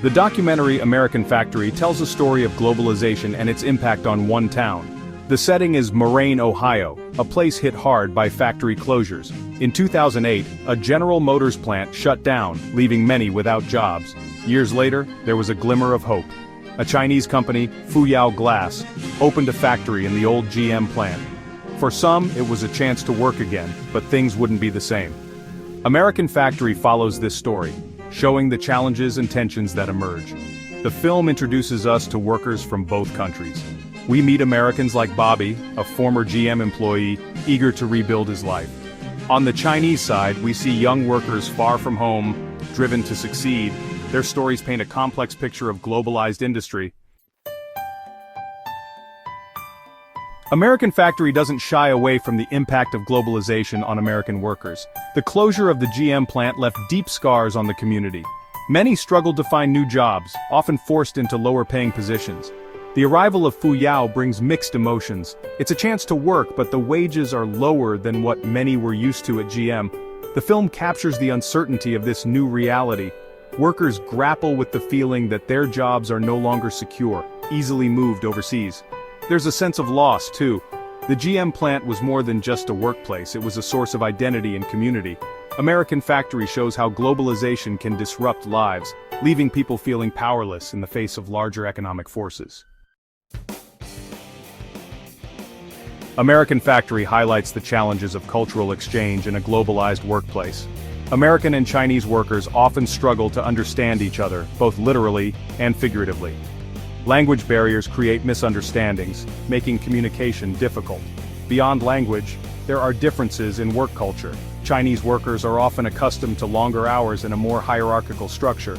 The documentary American Factory tells a story of globalization and its impact on one town. The setting is Moraine, Ohio, a place hit hard by factory closures. In 2008, a General Motors plant shut down, leaving many without jobs. Years later, there was a glimmer of hope. A Chinese company, Fuyao Glass, opened a factory in the old GM plant. For some, it was a chance to work again, but things wouldn't be the same. American Factory follows this story, showing the challenges and tensions that emerge. The film introduces us to workers from both countries. We meet Americans like Bobby, a former GM employee, eager to rebuild his life. On the Chinese side, we see young workers far from home, driven to succeed. Their stories paint a complex picture of globalized industry. American Factory doesn't shy away from the impact of globalization on American workers. The closure of the GM plant left deep scars on the community. Many struggled to find new jobs, often forced into lower-paying positions. The arrival of Fuyao brings mixed emotions. It's a chance to work, but the wages are lower than what many were used to at GM. The film captures the uncertainty of this new reality. Workers grapple with the feeling that their jobs are no longer secure, easily moved overseas. There's a sense of loss, too. The GM plant was more than just a workplace, it was a source of identity and community. American Factory shows how globalization can disrupt lives, leaving people feeling powerless in the face of larger economic forces. American Factory highlights the challenges of cultural exchange in a globalized workplace. American and Chinese workers often struggle to understand each other, both literally and figuratively. Language barriers create misunderstandings, making communication difficult. Beyond language, there are differences in work culture. Chinese workers are often accustomed to longer hours and a more hierarchical structure.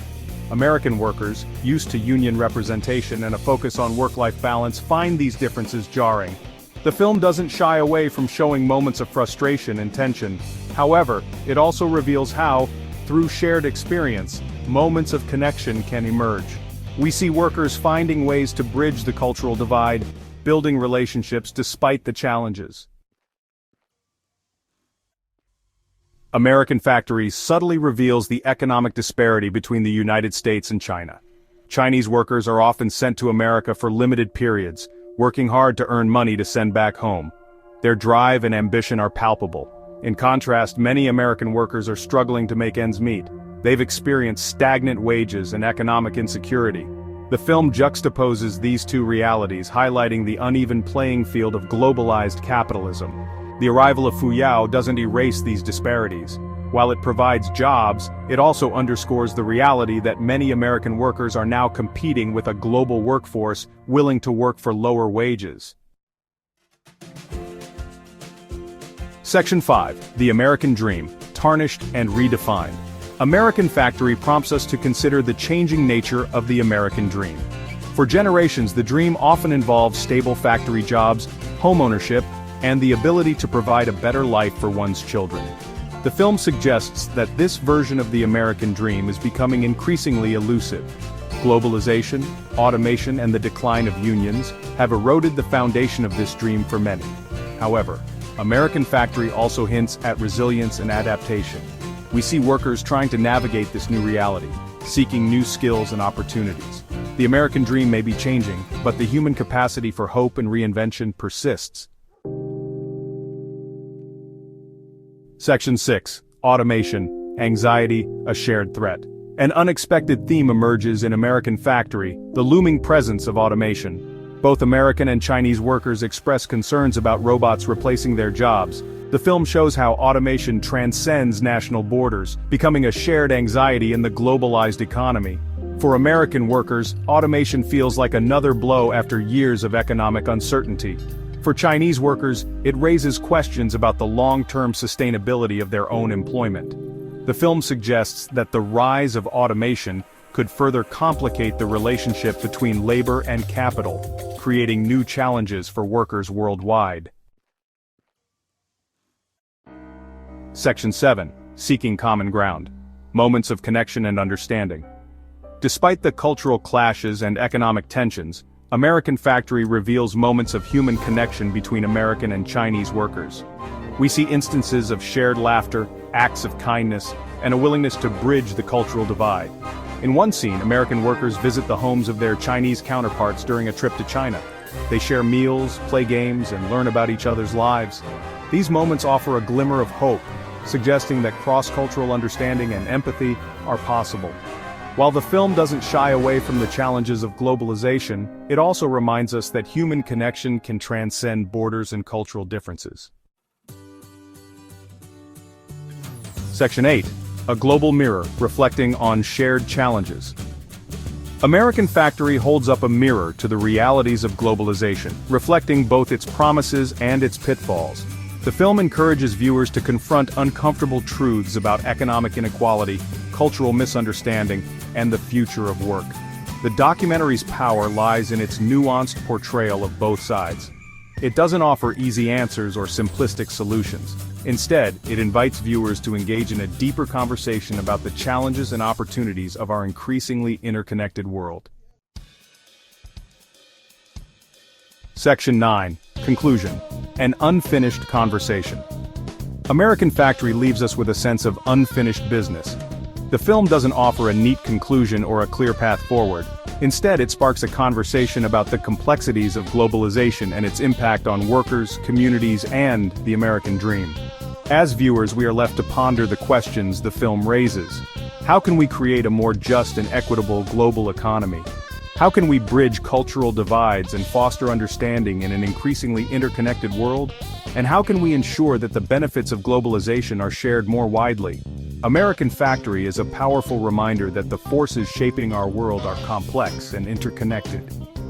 American workers, used to union representation and a focus on work-life balance, find these differences jarring. The film doesn't shy away from showing moments of frustration and tension. However, it also reveals how, through shared experience, moments of connection can emerge. We see workers finding ways to bridge the cultural divide, building relationships despite the challenges. American Factory subtly reveals the economic disparity between the United States and China. Chinese workers are often sent to America for limited periods, working hard to earn money to send back home. Their drive and ambition are palpable. In contrast, many American workers are struggling to make ends meet. They've experienced stagnant wages and economic insecurity. The film juxtaposes these two realities, highlighting the uneven playing field of globalized capitalism. The arrival of Fuyao doesn't erase these disparities. While it provides jobs, it also underscores the reality that many American workers are now competing with a global workforce willing to work for lower wages. Section 5. The American Dream, Tarnished and Redefined. American Factory prompts us to consider the changing nature of the American dream. For generations, the dream often involves stable factory jobs, homeownership, and the ability to provide a better life for one's children. The film suggests that this version of the American dream is becoming increasingly elusive. Globalization, automation, and the decline of unions have eroded the foundation of this dream for many. However, American Factory also hints at resilience and adaptation. We see workers trying to navigate this new reality, seeking new skills and opportunities. The American dream may be changing, but the human capacity for hope and reinvention persists. Section 6. Automation, Anxiety, a Shared Threat. An unexpected theme emerges in American Factory, the looming presence of automation. Both American and Chinese workers express concerns about robots replacing their jobs. The film shows how automation transcends national borders, becoming a shared anxiety in the globalized economy. For American workers, automation feels like another blow after years of economic uncertainty. For Chinese workers, it raises questions about the long-term sustainability of their own employment. The film suggests that the rise of automation could further complicate the relationship between labor and capital, creating new challenges for workers worldwide. Section 7. Seeking Common Ground. Moments of Connection and Understanding. Despite the cultural clashes and economic tensions, American Factory reveals moments of human connection between American and Chinese workers. We see instances of shared laughter, acts of kindness, and a willingness to bridge the cultural divide. In one scene, American workers visit the homes of their Chinese counterparts during a trip to China. They share meals, play games, and learn about each other's lives. These moments offer a glimmer of hope, suggesting that cross-cultural understanding and empathy are possible. While the film doesn't shy away from the challenges of globalization, it also reminds us that human connection can transcend borders and cultural differences. Section 8. A global mirror, reflecting on shared challenges. American Factory holds up a mirror to the realities of globalization, reflecting both its promises and its pitfalls. The film encourages viewers to confront uncomfortable truths about economic inequality, cultural misunderstanding, and the future of work. The documentary's power lies in its nuanced portrayal of both sides. It doesn't offer easy answers or simplistic solutions. Instead, it invites viewers to engage in a deeper conversation about the challenges and opportunities of our increasingly interconnected world. Section 9. Conclusion. An unfinished conversation. American Factory leaves us with a sense of unfinished business. The film doesn't offer a neat conclusion or a clear path forward. Instead, it sparks a conversation about the complexities of globalization and its impact on workers, communities, and the American dream. As viewers, we are left to ponder the questions the film raises. How can we create a more just and equitable global economy? How can we bridge cultural divides and foster understanding in an increasingly interconnected world? And how can we ensure that the benefits of globalization are shared more widely? American Factory is a powerful reminder that the forces shaping our world are complex and interconnected.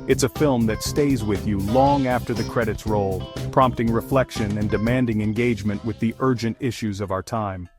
It's a film that stays with you long after the credits roll, prompting reflection and demanding engagement with the urgent issues of our time.